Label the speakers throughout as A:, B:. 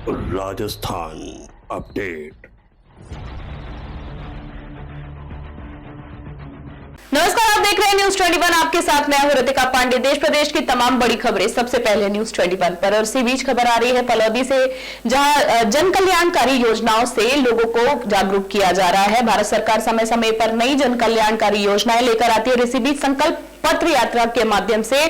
A: Rajasthan update.
B: नमस्कार, आप देख रहे हैं न्यूज 21। आपके साथ मैं हूं ऋतिका पांडे। देश प्रदेश की तमाम बड़ी खबरें सबसे पहले न्यूज 21 पर। और इसी बीच खबर आ रही है फलौदी से, जहां जन कल्याणकारी योजनाओं से लोगों को जागरूक किया जा रहा है। भारत सरकार समय समय पर नई जन कल्याणकारी योजनाएं लेकर आती है और इसी बीच संकल्प पत्र यात्रा के माध्यम से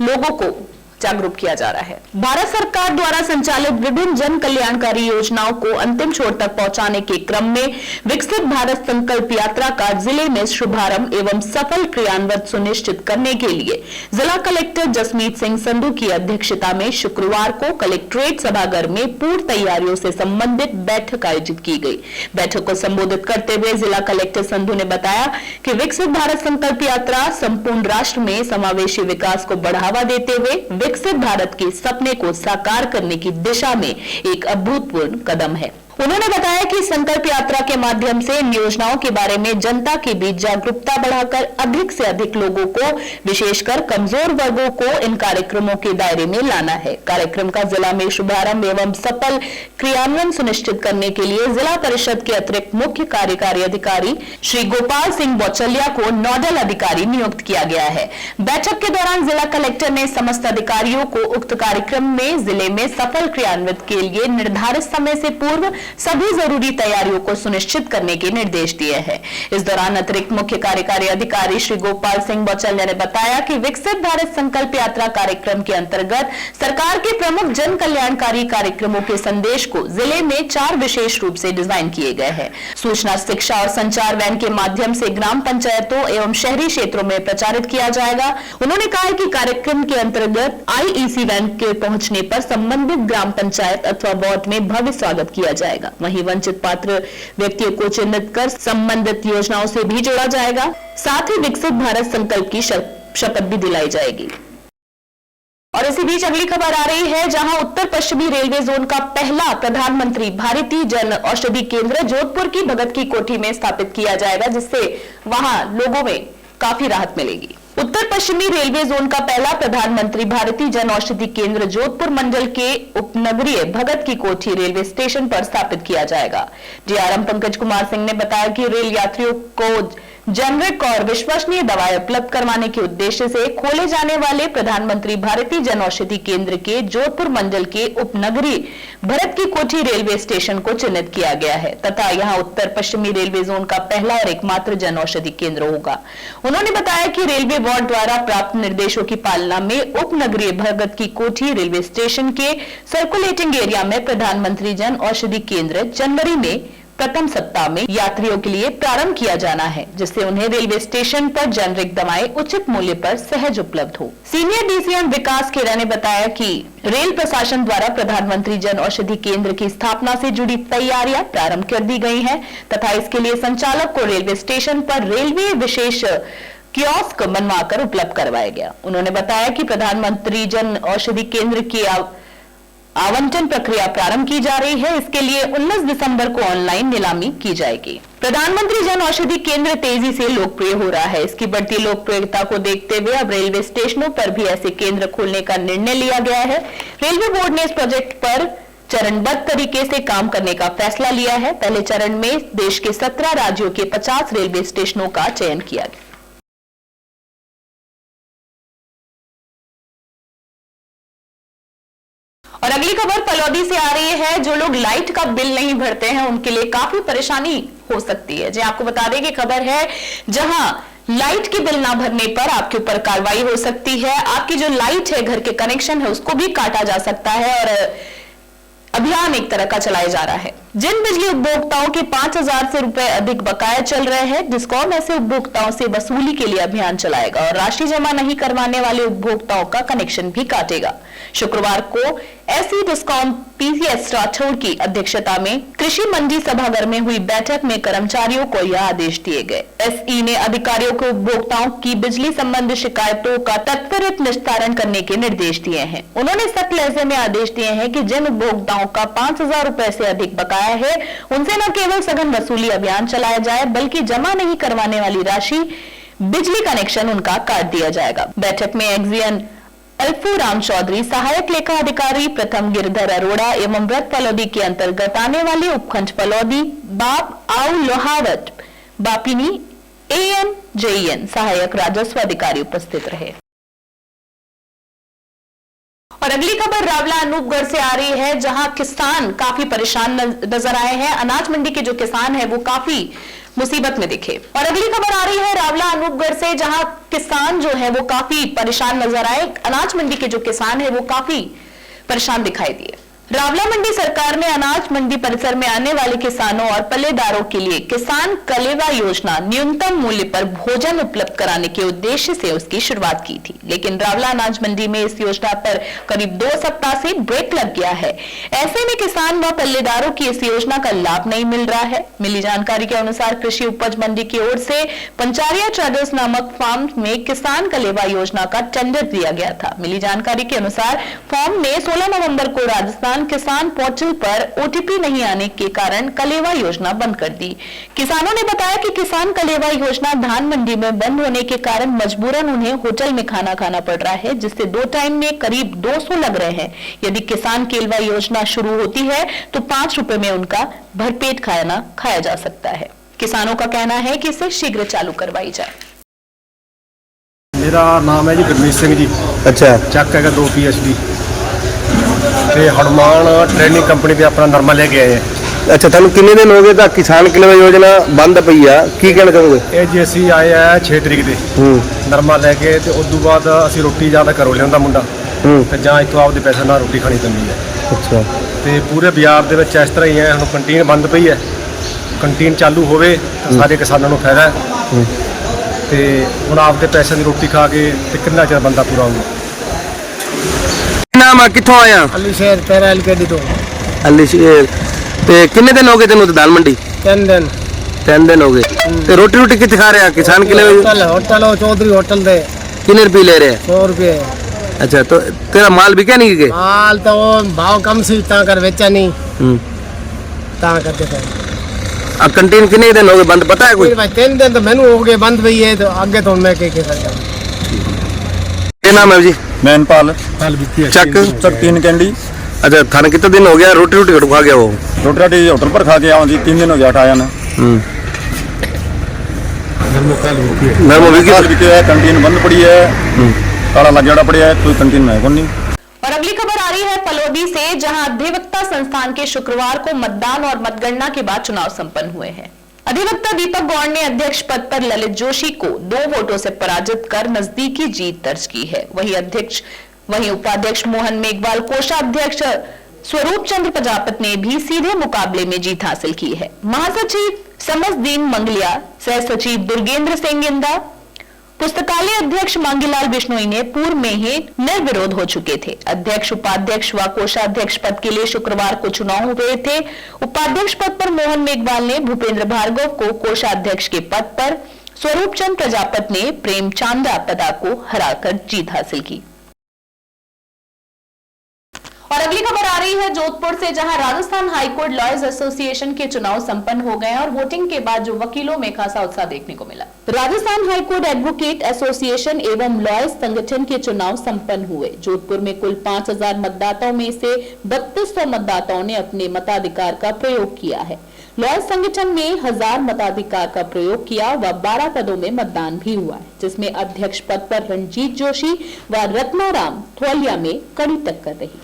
B: लोगों को जागरूक किया जा रहा है। भारत सरकार द्वारा संचालित विभिन्न जन कल्याणकारी योजनाओं को अंतिम छोर तक पहुंचाने के क्रम में विकसित भारत संकल्प यात्रा का जिले में शुभारंभ एवं सफल क्रियान्वयन सुनिश्चित करने के लिए जिला कलेक्टर जसमीत सिंह संधू की अध्यक्षता में शुक्रवार को कलेक्ट्रेट सभागार में पूर्व तैयारियों से संबंधित बैठक आयोजित की गई। बैठक को संबोधित करते हुए जिला कलेक्टर संधू ने बताया कि विकसित भारत संकल्प यात्रा संपूर्ण राष्ट्र में समावेशी विकास को बढ़ावा देते हुए विकसित भारत के सपने को साकार करने की दिशा में एक अभूतपूर्व कदम है। उन्होंने बताया कि संकल्प यात्रा के माध्यम से इन योजनाओं के बारे में जनता के बीच जागरूकता बढ़ाकर अधिक से अधिक लोगों को, विशेषकर कमजोर वर्गों को इन कार्यक्रमों के दायरे में लाना है। कार्यक्रम का जिला में शुभारंभ एवं सफल क्रियान्वयन सुनिश्चित करने के लिए जिला परिषद के अतिरिक्त मुख्य कार्यकारी अधिकारी श्री गोपाल सिंह बौचलिया को नोडल अधिकारी नियुक्त किया गया है। बैठक के दौरान जिला कलेक्टर ने समस्त अधिकारियों को उक्त कार्यक्रम में जिले में सफल क्रियान्वित के लिए निर्धारित समय से पूर्व सभी जरूरी तैयारियों को सुनिश्चित करने के निर्देश दिए हैं। इस दौरान अतिरिक्त मुख्य कार्यकारी अधिकारी श्री गोपाल सिंह बौचलिया ने बताया कि विकसित भारत संकल्प यात्रा कार्यक्रम के अंतर्गत सरकार के प्रमुख जन कल्याणकारी कार्यक्रमों के संदेश को जिले में 4 विशेष रूप से डिजाइन किए गए हैं। सूचना, शिक्षा और संचार वैन के माध्यम से ग्राम पंचायतों एवं शहरी क्षेत्रों में प्रचारित किया जाएगा। उन्होंने कहा कि कार्यक्रम के अंतर्गत IEC वैन के पहुंचने पर संबंधित ग्राम पंचायत अथवा वार्ड में भव्य स्वागत किया जाएगा। वहीं वंचित पात्र व्यक्तियों को चिन्हित कर संबंधित योजनाओं से भी जोड़ा जाएगा। साथ ही विकसित भारत संकल्प की शपथ भी दिलाई जाएगी। और इसी बीच अगली खबर आ रही है, जहां उत्तर पश्चिमी रेलवे जोन का पहला प्रधानमंत्री भारतीय जन औषधि केंद्र जोधपुर की भगत की कोठी में स्थापित किया जाएगा, जिससे वहां लोगों में काफी राहत मिलेगी। उत्तर पश्चिमी रेलवे जोन का पहला प्रधानमंत्री भारतीय जन औषधि केंद्र जोधपुर मंडल के उपनगरीय भगत की कोठी रेलवे स्टेशन पर स्थापित किया जाएगा। डीआरएम पंकज कुमार सिंह ने बताया कि रेल यात्रियों को जेनरिक और विश्वसनीय दवाएं उपलब्ध करवाने के उद्देश्य से खोले जाने वाले प्रधानमंत्री भारतीय जन औषधि केंद्र के जोधपुर मंडल के उपनगरीय भरत की कोठी रेलवे स्टेशन को चिन्हित किया गया है तथा यहां उत्तर पश्चिमी रेलवे जोन का पहला और एकमात्र जन औषधि केंद्र होगा। उन्होंने बताया कि रेलवे बोर्ड द्वारा प्राप्त निर्देशों की पालना में उपनगरीय भगत की कोठी रेलवे स्टेशन के सर्कुलेटिंग एरिया में प्रधानमंत्री जन औषधि केंद्र जनवरी में प्रथम सप्ताह में यात्रियों के लिए प्रारंभ किया जाना है, जिससे उन्हें रेलवे स्टेशन पर जेनरिक दवाएं उचित मूल्य पर सहज उपलब्ध हो। सीनियर DCM विकास खेड़ा ने बताया कि रेल प्रशासन द्वारा प्रधानमंत्री जन औषधि केंद्र की स्थापना से जुड़ी तैयारियां प्रारंभ कर दी गई हैं तथा इसके लिए संचालक को रेलवे स्टेशन पर रेलवे विशेष कियोस्क बनवाकर उपलब्ध करवाया गया। उन्होंने बताया कि प्रधानमंत्री जन औषधि केंद्र की आवंटन प्रक्रिया प्रारंभ की जा रही है। इसके लिए 19 दिसंबर को ऑनलाइन नीलामी की जाएगी। प्रधानमंत्री जन औषधि केंद्र तेजी से लोकप्रिय हो रहा है। इसकी बढ़ती लोकप्रियता को देखते हुए अब रेलवे स्टेशनों पर भी ऐसे केंद्र खोलने का निर्णय लिया गया है। रेलवे बोर्ड ने इस प्रोजेक्ट पर चरणबद्ध तरीके से काम करने का फैसला लिया है। पहले चरण में देश के 17 राज्यों के 50 रेलवे स्टेशनों का चयन किया गया। और अगली खबर फलौदी से आ रही है। जो लोग लाइट का बिल नहीं भरते हैं उनके लिए काफी परेशानी हो सकती है। जी आपको बता दें कि खबर है, जहां लाइट के बिल ना भरने पर आपके ऊपर कार्रवाई हो सकती है। आपकी जो लाइट है, घर के कनेक्शन है, उसको भी काटा जा सकता है और अभियान एक तरह का चलाया जा रहा है। जिन बिजली उपभोक्ताओं के 5,000 से रुपए अधिक बकाया चल रहे हैं, डिस्कॉम ऐसे उपभोक्ताओं से वसूली के लिए अभियान चलाएगा और राशि जमा नहीं करवाने वाले उपभोक्ताओं का कनेक्शन भी काटेगा। शुक्रवार को एसई डिस्कॉम PCS राठौड़ की अध्यक्षता में कृषि मंडी सभागार में हुई बैठक में कर्मचारियों को यह आदेश दिए गए। एसई ने अधिकारियों को उपभोक्ताओं की बिजली संबंधी शिकायतों का त्वरित निस्तारण करने के निर्देश दिए हैं। उन्होंने सख्त लहजे में आदेश दिए हैं कि जिन उपभोक्ताओं का 5,000 रुपए से अधिक बकाया है, उनसे न केवल सघन वसूली अभियान चलाया जाए बल्कि जमा नहीं करवाने वाली राशि बिजली कनेक्शन उनका काट दिया जाएगा। बैठक में एक्सियन अल्फू राम चौधरी, सहायक लेखा अधिकारी प्रथम गिरधर अरोड़ा एवं व्रत पलौदी के अंतर्गत आने वाले उपखंड पलौदी बाप आउ लोहावट बापिनी एएन जेएन सहायक राजस्व अधिकारी उपस्थित रहे। और अगली खबर रावला अनूपगढ़ से आ रही है, जहां किसान काफी परेशान नजर आए हैं। अनाज मंडी के जो किसान है वो काफी मुसीबत में दिखे। और अगली खबर आ रही है रावला अनूपगढ़ से, जहां किसान जो है वो काफी परेशान नजर आए। अनाज मंडी के जो किसान है वो काफी परेशान दिखाई दिए। रावला मंडी सरकार ने अनाज मंडी परिसर में आने वाले किसानों और पल्लेदारों के लिए किसान कलेवा योजना न्यूनतम मूल्य पर भोजन उपलब्ध कराने के उद्देश्य से उसकी शुरुआत की थी, लेकिन रावला अनाज मंडी में इस योजना पर करीब 2 सप्ताह से ब्रेक लग गया है। ऐसे में किसान व पल्लेदारों की इस योजना का लाभ नहीं मिल रहा है। मिली जानकारी के अनुसार कृषि उपज मंडी की ओर से पंचारिया ट्रेडर्स नामक फार्म में किसान कलेवा योजना का टेंडर दिया गया था। मिली जानकारी के अनुसार फॉर्म ने 16 नवंबर को राजस्थान किसान पोर्टल पर ओटीपी नहीं आने के कारण कलेवा योजना बंद कर दी। किसानों ने बताया कि किसान कलेवा योजना धान मंडी में बंद होने के कारण मजबूरन उन्हें होटल में खाना खाना पड़ रहा है, जिससे 2 टाइम में करीब 200 लग रहे हैं। यदि किसान कलेवा योजना शुरू होती है तो 5 रुपए में उनका भरपेट खाना खाया जा सकता है। किसानों का कहना है कि इसे शीघ्र चालू करवाई जाए।
A: मेरा नाम है जी गुरमीत सिंह जी।
C: अच्छा,
A: ਚੱਕ ਹੈਗਾ 2 PhD ਤੇ ਹਨੂਮਾਨ ਟ੍ਰੇਨਿੰਗ ਕੰਪਨੀ ਤੇ ਆਪਣਾ ਨਰਮਾ ਲੈ ਕੇ ਆਏ ਆ।
C: अच्छा ਤੁਹਾਨੂੰ ਕਿੰਨੇ ਦਿਨ ਹੋ ਗਏ ਤਾਂ ਕਿਸਾਨ ਕਲੇਵਾ ਯੋਜਨਾ ਬੰਦ ਪਈ ਆ, ਕੀ ਕਹਿਣਾ ਚਾਹੋਗੇ?
A: ਇਹ ਜੀ ਅਸੀਂ ਆਏ ਆ 6 ਤਰੀਕ ਦੇ ਨਰਮਾ ਲੈ ਕੇ, ਤੇ ਉਸ ਤੋਂ ਬਾਅਦ ਅਸੀਂ ਰੋਟੀ ਜਾਂ ਤਾਂ ਘਰੋਂ ਲਿਆਉਂਦਾ ਮੁੰਡਾ ਤੇ ਜਾਂ ਇੱਥੋਂ ਆਪਦੇ ਪੈਸੇ ਨਾਲ ਰੋਟੀ ਖਾਣੀ ਪੈਂਦੀ ਹੈ।
C: ਅੱਛਾ,
A: ਤੇ ਪੂਰੇ ਬਾਜ਼ਾਰ ਦੇ ਵਿੱਚ ਇਸ ਤਰ੍ਹਾਂ ਹੀ ਹੈ। ਹੁਣ ਕੰਟੀਨ ਬੰਦ ਪਈ ਹੈ, ਕੰਟੀਨ ਚਾਲੂ ਹੋਵੇ ਤਾਂ ਸਾਰੇ ਕਿਸਾਨਾਂ ਨੂੰ ਫਾਇਦਾ ਹੈ। ਤੇ ਹੁਣ ਆਪਦੇ ਪੈਸੇ ਦੀ ਰੋਟੀ ਖਾ ਕੇ ਤੇ ਕਿੰਨਾ ਚਿਰ ਬੰਦਾ ਪੂਰਾ ਹੋਊਗਾ।
C: ਨਾਮ ਆ, ਕਿੱਥੋਂ ਆਇਆ?
D: अली शहर पैरा LKD तो
C: ਅਲੀ ਸ਼ੇਰ। ਤੇ ਕਿੰਨੇ ਦਿਨ ਹੋ ਗਏ ਤੈਨੂੰ ਦਾਲ ਮੰਡੀ?
D: 3 दिन
C: 3 ਦਿਨ ਹੋ ਗਏ। ਤੇ ਰੋਟੀ ਰੋਟੀ ਕਿੱਥੇ ਖਾ ਰਿਹਾ ਕਿਸਾਨ ਕਲੇਵਾ?
D: होटल हो चौधरी होटल दे
C: कितने रुपये ले रहे हैं?
D: 100 रुपये।
C: अच्छा, तो तेरा माल बिका नहीं के?
D: माल तो वो भाव कम सी ता कर बेचा नहीं ता करके थे।
C: अब कंटीन कितने दिन हो गए बंद, पता है कोई?
D: फिर भाई 3 दिन तो मैनू हो गए बंद भई है, तो आगे तो मैं के सकता।
C: क्या नाम है जी?
E: मैनपाल
C: चक
E: चक 3 कैंडी।
C: अच्छा, थाने कितना दिन हो गया रोटी रोटी खा गया वो?
E: रोटी राटी होटल पर खा के आओ जी, 3 दिन हो गया हटाया ना।
C: नर्मो
E: बिके है, कंटीन बंद पड़ी है, ताला लगा पड़ा है, कोई कंटीन में है कौन नहीं।
B: और अगली खबर आ रही है पलौदी से, जहां अधिवक्ता संस्थान के शुक्रवार को मतदान और मतगणना के बाद चुनाव संपन्न हुए हैं। अधिवक्ता दीपक गौड़ ने अध्यक्ष पद पर ललित जोशी को 2 वोटों से पराजित कर नजदीकी जीत दर्ज की है। वहीं उपाध्यक्ष मोहन मेघवाल, कोषाध्यक्ष स्वरूप चंद्र प्रजापत ने भी सीधे मुकाबले में जीत हासिल की है। महासचिव समसदीन मंगलिया, सह सचिव दुर्गेंद्र सिंह इंदा, पुस्तकालय अध्यक्ष मांगीलाल बिश्नोई ने पूर्व में ही निर्विरोध हो चुके थे। अध्यक्ष, उपाध्यक्ष व कोषाध्यक्ष पद के लिए शुक्रवार को चुनाव हुए थे। उपाध्यक्ष पद पर मोहन मेघवाल ने भूपेंद्र भार्गव को, कोषाध्यक्ष के पद पर स्वरूप चंद्र प्रजापत ने प्रेम चांदा पदा को हराकर जीत हासिल की। और अगली खबर आ रही है जोधपुर से, जहां राजस्थान हाईकोर्ट लॉयर्स एसोसिएशन के चुनाव संपन्न हो गए और वोटिंग के बाद जो वकीलों में खासा उत्साह देखने को मिला। राजस्थान हाईकोर्ट एडवोकेट एसोसिएशन एवं लॉयर्स संगठन के चुनाव संपन्न हुए। जोधपुर में कुल 5000 मतदाताओं में से 3200 मतदाताओं ने अपने मताधिकार का प्रयोग किया है। लॉयर्स संगठन में 1000 मताधिकार का प्रयोग किया व 12 पदों में मतदान भी हुआ है, जिसमें अध्यक्ष पद पर रणजीत जोशी व रत्नाराम थोलिया में कड़ी टक्कर रही।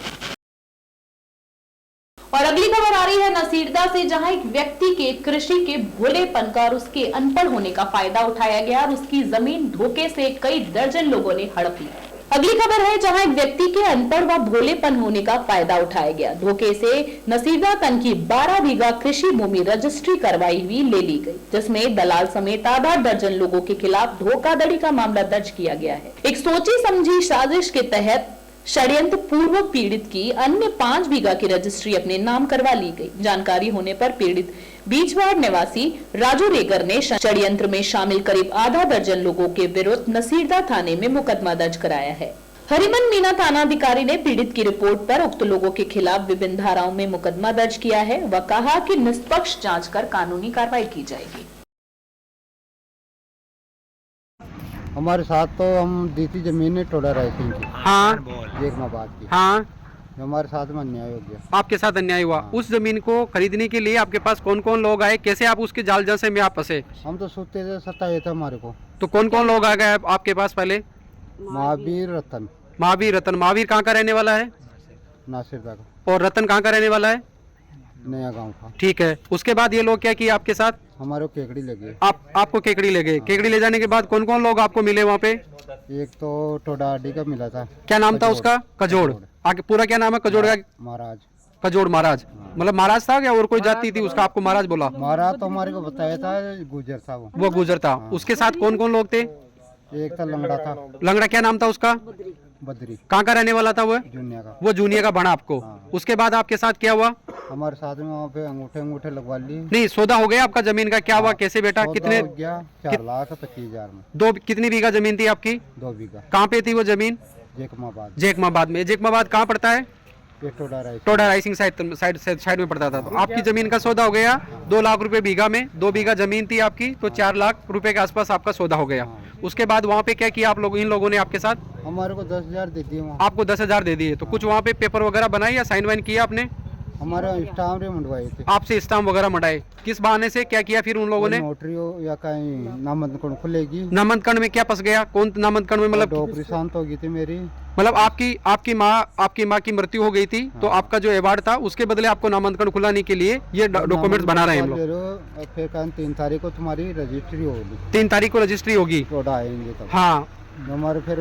B: और अगली खबर आ रही है नसीरदा से, जहां एक व्यक्ति के कृषि के भोलेपन का और उसके अनपढ़ होने का फायदा उठाया गया और उसकी जमीन धोखे से कई दर्जन लोगों ने हड़प ली। अगली खबर है जहां एक व्यक्ति के अनपढ़ व भोलेपन होने का फायदा उठाया गया। धोखे से नसीरदा तन की 12 बीघा कृषि भूमि रजिस्ट्री करवाई हुई ले ली गई, जिसमें दलाल समेत आधा दर्जन लोगों के खिलाफ धोखाधड़ी का मामला दर्ज किया गया है। एक सोची समझी साजिश के तहत षड्यंत्र पूर्व पीड़ित की अन्य 5 बीघा की रजिस्ट्री अपने नाम करवा ली गई। जानकारी होने पर पीड़ित बीजवाड़ निवासी राजू रेगर ने षड्यंत्र में शामिल करीब आधा दर्जन लोगों के विरुद्ध नसीरदा थाने में मुकदमा दर्ज कराया है। हरिमन मीना थानाधिकारी ने पीड़ित की रिपोर्ट पर उक्त लोगों के खिलाफ विभिन्न धाराओं में मुकदमा दर्ज किया है व कहा कि निष्पक्ष जांच कर कानूनी कार्रवाई की जाएगी।
F: हमारे साथ तो हम दी थी जमीन टोडा राइटिंग की,
G: हाँ
F: जेकमाबाद की।
G: हाँ,
F: जो हमारे साथ में अन्याय हो गया।
G: आपके साथ अन्याय हुआ। उस जमीन को खरीदने के लिए आपके पास कौन कौन लोग आए, कैसे आप उसके जाल जसे में आप फंसे?
F: हम तो सोचते थे, सताए थे हमारे को।
G: तो कौन कौन लोग आ गए आपके पास पहले?
F: महावीर रतन,
G: महावीर रतन। महावीर कहाँ का रहने वाला है?
F: नासिरदा का,
G: और रतन कहाँ का रहने वाला है?
F: नया गांव का।
G: ठीक है, उसके बाद ये लोग क्या किए आपके साथ?
F: हमारे को केकड़ी लगी।
G: आपको केकड़ी ले गए। केकड़ी ले जाने के बाद कौन कौन लोग आपको मिले वहाँ पे?
F: एक तो टोडाडी का मिला था।
G: क्या नाम था उसका? कजोड़। आगे पूरा क्या नाम है कजोड़ का?
F: महाराज।
G: कजोड़ महाराज। मतलब महाराज था क्या और कोई जाति थी उसका आपको महाराज बोला?
F: महाराज तो हमारे को बताया था, गुजर था वो
G: गुजर था। उसके साथ कौन कौन लोग थे?
F: एक था लंगड़ा था।
G: लंगड़ा क्या नाम था उसका?
F: बद्री।
G: कहाँ का रहने वाला था वो?
F: जूनिया का।
G: वो जूनिया का बना आपको। उसके बाद आपके साथ क्या हुआ?
F: हमारे साथ में वहाँ पे अंगूठे लगवा लिए।
G: नहीं, सौदा हो गया आपका जमीन का? क्या हुआ, कैसे बेटा?
F: सौदा
G: कितने?
F: हो गया 4,25,000 में।
G: कितनी बीघा जमीन थी आपकी?
F: 2 बीघा।
G: कहाँ पे थी वो जमीन?
F: जेकमाबाद।
G: जेकमाबाद में। जेकमाबाद कहाँ पड़ता है?
F: ये
G: टोडा राइसिंग साइड में पड़ता था। तो आपकी जमीन का सौदा हो गया 2 लाख रुपए बीघा में। 2 बीघा जमीन थी आपकी, तो 4 लाख रुपए के आसपास आपका सौदा हो गया। उसके बाद वहाँ पे क्या किया आप लोग, इन लोगों ने आपके साथ?
F: हमारे को 10,000 दे दिए वहाँ।
G: आपको 10,000 दे दिए। तो कुछ वहाँ पे पेपर वगैरह बनाए या साइन वाइन किया आपने?
F: हमारे स्टाम्प मंडवाए थे।
G: आपसे स्टाम्प वगैरह मंडाए? किस बहाने से क्या किया फिर उन लोगों ने?
F: नोटरी हो या कहीं नामांकन खुलेगी।
G: नामांकन में क्या फंस गया? कौन नामांकन में? मतलब
F: डॉक्टरी शांत हो गई थी मेरी।
G: मतलब आपकी माँ की मृत्यु हो गई थी, तो आपका जो अवार्ड था उसके बदले आपको नामांकन खुलाने के लिए ये डॉक्यूमेंट्स बना रहे हैं हम लोग।
F: फिर 3 तारीख को तुम्हारी रजिस्ट्री होगी।
G: 3 तारीख को रजिस्ट्री होगी।
F: टोडा आएंगे तब।
G: हाँ,
F: हमारे फिर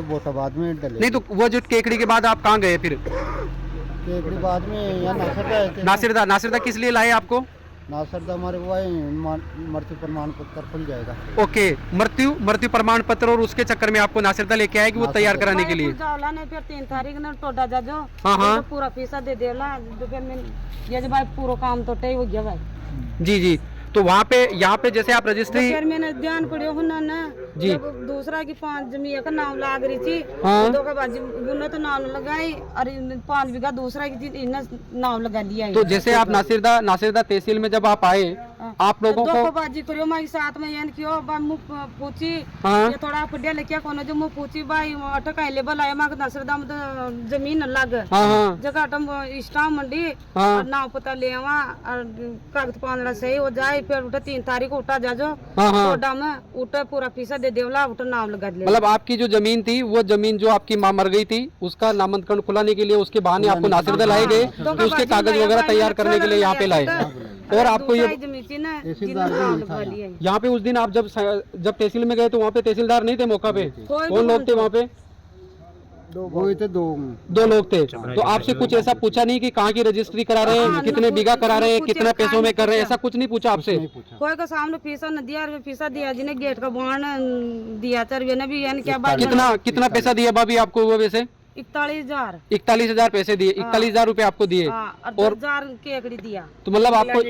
F: वोटाबाद में डले।
G: नहीं तो वो जो केकड़ी के बाद आप कहाँ गए फिर?
F: केकड़ी बाद में यहाँ नासिरदा आए थे।
G: नासिरदा किस लिए लाए आपको?
F: नासिरदा हमारे वो मृत्यु प्रमाण पत्र खुल जाएगा।
G: ओके, मृत्यु प्रमाण पत्र, और उसके चक्कर में आपको नासिरदा लेके आएगी वो तैयार कराने के लिए।
H: ने फिर 3 तारीख ने टोडा जा जो।
G: हाँ।
H: तो पूरा पैसा दे देला, तो फिर मैं ये भाई पूरा काम तो तय हो गया भाई।
G: जी। तो वहाँ पे यहाँ पे जैसे आप रजिस्ट्री,
H: फिर मैंने ध्यान पड़ियो होना ना
G: जी।
H: जब दूसरा की 5 जमीन का नाम लाग रही थी,
G: हाँ।
H: तो बाजी गुना तो नाम लगाई और 5 बीघा दूसरा की थी, नाम लगा लिया।
G: तो जैसे आप नासिरदा तहसील में जब आप आए, आप लोगों को
H: बाजी करियो मैं साथ में यान क्यों बा मु पूछी,
G: हाँ।
H: ये थोड़ा पढ़िया लिखिया कोनो जो मु पूछी भाई अटक आइले लेवल आया माग नासिरदा में तो जमीन लग।
G: हाँ।
H: जगह टम स्टाम मंडी
G: हाँ।
H: और नाम पता ले आवा और कागज पांडा सही हो जाए, फिर उठा 3 तारीख को उठा जा जो।
G: हाँ।
H: टोडा में उठा पूरा पैसा दे देवला, उठा नाम लगा ले।
G: मतलब आपकी जो जमीन थी, वो जमीन जो आपकी माँ मर गई थी, उसका नामांकन खुलाने के लिए उसके बहाने आपको नासिरदा लाए गए, तो उसके कागज वगैरह तैयार करने के लिए यहाँ पे लाए। और आपको ये यहाँ पे उस दिन आप जब तहसील में गए तो वहाँ पे तहसीलदार नहीं थे मौका पे? कौन लोग थे वहाँ पे? दो लोग थे। तो आपसे कुछ ऐसा पूछा नहीं कि कहाँ की रजिस्ट्री करा रहे हैं, कितने बीघा करा रहे हैं, कितने पैसों में कर रहे हैं, ऐसा कुछ नहीं पूछा आपसे?
H: कोई का सामने पैसा न दिया, पैसा दिया जिन्हें गेट का बाण दिया चर भी यानी क्या बात।
G: कितना पैसा दिया भाभी आपको वो? वैसे
H: 41,000
G: पैसे दिए। 41,000 रुपए आपको दिए
H: और 10,000 केकड़ी दिया।
G: तो मतलब आपको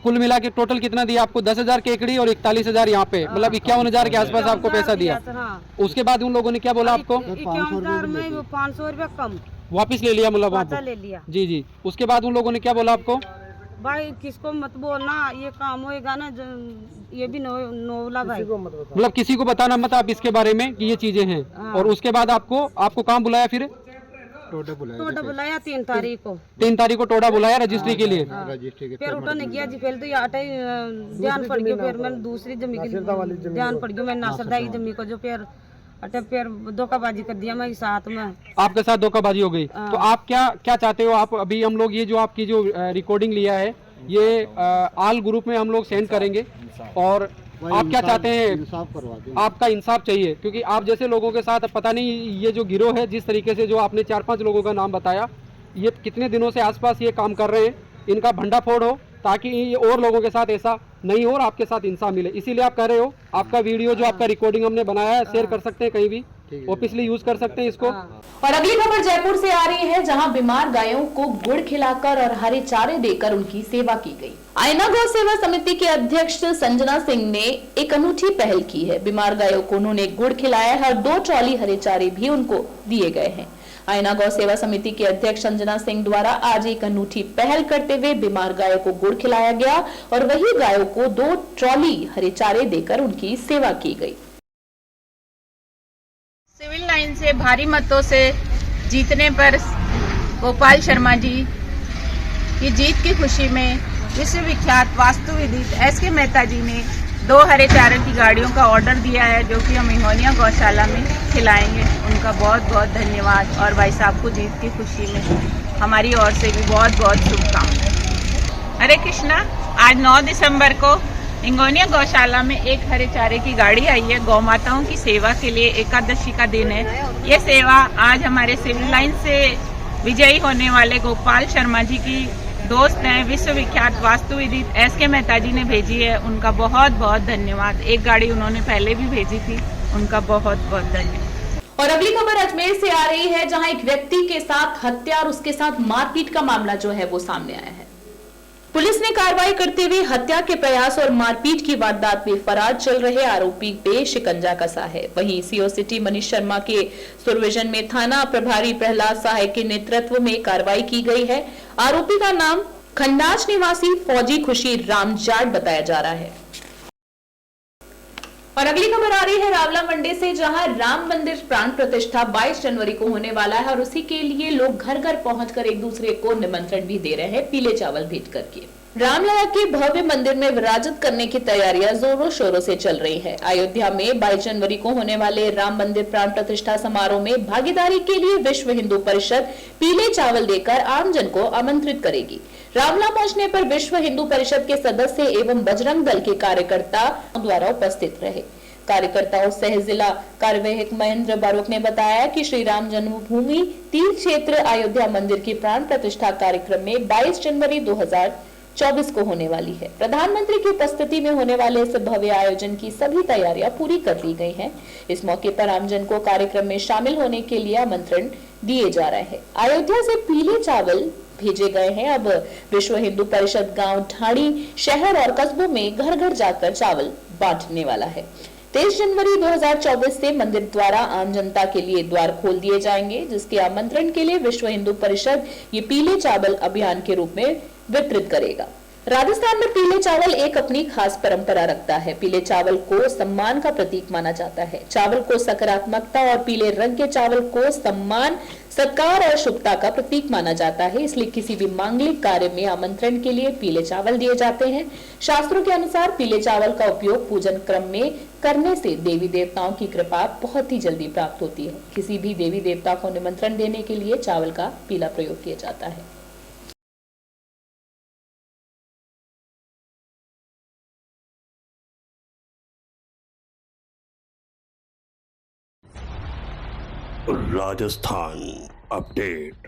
G: कुल मिला के टोटल कितना दिया आपको? 10,000 केकड़ी और 41,000 यहाँ पे, मतलब 51,000 के आसपास आपको पैसा दिया। उसके बाद उन लोगों ने क्या बोला आपको?
H: 51,000 में 500 रुपया कम
G: वापिस ले लिया, मतलब
H: वापस ले लिया।
G: जी। उसके बाद उन लोगों ने क्या बोला आपको?
H: भाई किसको मत बोलना, ये काम होएगा ना, ये भी नोवला भाई,
G: मतलब किसी को बताना मत आप इसके बारे में कि ये चीजें हैं। और उसके बाद आपको कहाँ बुलाया फिर?
H: टोडा बुलाया 3 तारीख को।
G: 3 तारीख को टोडा बुलाया रजिस्ट्री के लिए।
H: फिर उठा नहीं किया जी, पहले तो यहाँ ध्यान पड़ गया, फिर मैंने दूसरी जमीन की ध्यान पड़ गया, मैंने नासिरदा की जमीन को जो फिर धोखाबाजी कर दिया मैं साथ में।
G: आपके साथ धोखाबाजी हो गई। तो आप क्या चाहते हो? आप अभी हम लोग ये जो आपकी जो रिकॉर्डिंग लिया है, ये आल ग्रुप में हम लोग सेंड करेंगे। और आप क्या चाहते हैं? आपका इंसाफ चाहिए, क्योंकि आप जैसे लोगों के साथ पता नहीं ये जो गिरोह है, जिस तरीके से जो आपने 4-5 लोगों का नाम बताया, ये कितने दिनों से आसपास ये काम कर रहे हैं, इनका भंडाफोड़ हो ताकि ये और लोगों के साथ ऐसा नहीं हो और आपके साथ इंसाफ मिले। इसीलिए आप कर रहे हो। आपका वीडियो जो आपका रिकॉर्डिंग हमने बनाया है शेयर कर सकते हैं, कहीं भी ऑफिशियली यूज कर सकते हैं इसको।
B: और अगली खबर जयपुर से आ रही है, जहां बीमार गायों को गुड़ खिलाकर और हरे चारे देकर उनकी सेवा की गई। आयना गौ सेवा समिति के अध्यक्ष संजना सिंह ने एक अनूठी पहल की है। बीमार गायों को उन्होंने गुड़ खिलाया है और 2 ट्रॉली हरे चारे भी उनको दिए गए हैं। आयना गौ सेवा समिति के अध्यक्ष संजना सिंह द्वारा आज एक अनूठी पहल करते हुए बीमार गायों को गुड़ खिलाया गया और वही गायों को 2 ट्रॉली हरे चारे देकर उनकी सेवा की गई।
I: से भारी मतों से जीतने पर गोपाल शर्मा जी की जीत की खुशी में विश्वविख्यात वास्तुविदित एस.के. मेहता जी ने 2 हरे चारे की गाड़ियों का ऑर्डर दिया है, जो कि हम इंगोनिया गौशाला में खिलाएंगे। उनका बहुत बहुत धन्यवाद और भाई साहब को जीत की खुशी में हमारी ओर से भी बहुत बहुत शुभकामनाएं। हरे कृष्णा। आज 9 दिसंबर को इंगोनिया गौशाला में एक हरे चारे की गाड़ी आई है। गौ माताओं की सेवा के लिए एकादशी का दिन है। ये सेवा आज हमारे सिविल लाइन से विजयी होने वाले गोपाल शर्मा जी की दोस्त हैं, विश्वविख्यात वास्तुविदित एस.के. मेहता जी ने भेजी है। उनका बहुत बहुत धन्यवाद। एक गाड़ी उन्होंने पहले भी भेजी थी, उनका बहुत बहुत धन्यवाद।
B: और अगली खबर अजमेर से आ रही है, जहां एक व्यक्ति के साथ हत्या और उसके साथ मारपीट का मामला जो है वो सामने आया है। पुलिस ने कार्रवाई करते हुए हत्या के प्रयास और मारपीट की वारदात में फरार चल रहे आरोपी पे शिकंजा कसा है। वहीं सीओ सिटी मनीष शर्मा के सुपरविजन में थाना प्रभारी प्रहलाद सहाय के नेतृत्व में कार्रवाई की गई है। आरोपी का नाम खंडाज निवासी फौजी खुशी राम जाट बताया जा रहा है। और अगली खबर आ रही है रावला मंडी से, जहां राम मंदिर प्राण प्रतिष्ठा 22 जनवरी को होने वाला है और उसी के लिए लोग घर घर पहुंचकर एक दूसरे को निमंत्रण भी दे रहे हैं, पीले चावल भेज करके। रामलला के भव्य मंदिर में विराजित करने की तैयारियां जोरों शोरों से चल रही है। अयोध्या में 22 जनवरी को होने वाले राम मंदिर प्राण प्रतिष्ठा समारोह में भागीदारी के लिए विश्व हिंदू परिषद पीले चावल देकर आमजन को आमंत्रित करेगी। रामलला पहुंचने पर विश्व हिंदू परिषद के सदस्य एवं बजरंग दल के कार्यकर्ता द्वारा उपस्थित रहे। कार्यकर्ताओं सह जिला कार्यवाहक महेंद्र बारोक ने बताया कि श्री राम जन्मभूमि तीर्थ क्षेत्र अयोध्या मंदिर की प्राण प्रतिष्ठा कार्यक्रम में 22 जनवरी 2024 को होने वाली है। प्रधानमंत्री की उपस्थिति में होने वाले इस भव्य आयोजन की सभी तैयारियां पूरी कर ली गई हैं। इस मौके पर आमजन को कार्यक्रम में शामिल होने के लिए आमंत्रण दिए जा रहे हैं। अयोध्या से पीले चावल भेजे गए हैं। अब विश्व हिंदू परिषद गांव ढाणी शहर और कस्बों में घर घर जाकर चावल बांटने वाला है। 23 जनवरी 2024 से मंदिर द्वारा आम जनता के लिए द्वार खोल दिए जाएंगे, जिसके आमंत्रण के लिए विश्व हिंदू परिषद ये पीले चावल अभियान के रूप में वितरित करेगा। राजस्थान में पीले चावल एक अपनी खास परंपरा रखता है। पीले चावल को सम्मान का प्रतीक माना जाता है। चावल को सकारात्मकता और पीले रंग के चावल को सम्मान, सत्कार और शुभता का प्रतीक माना जाता है। इसलिए किसी भी मांगलिक कार्य में आमंत्रण के लिए पीले चावल दिए जाते हैं। शास्त्रों के अनुसार पीले चावल का उपयोग पूजन क्रम में करने से देवी देवताओं की कृपा बहुत ही जल्दी प्राप्त होती है। किसी भी देवी देवता को निमंत्रण देने के लिए चावल का पीला प्रयोग किया जाता है।
J: राजस्थान अपडेट।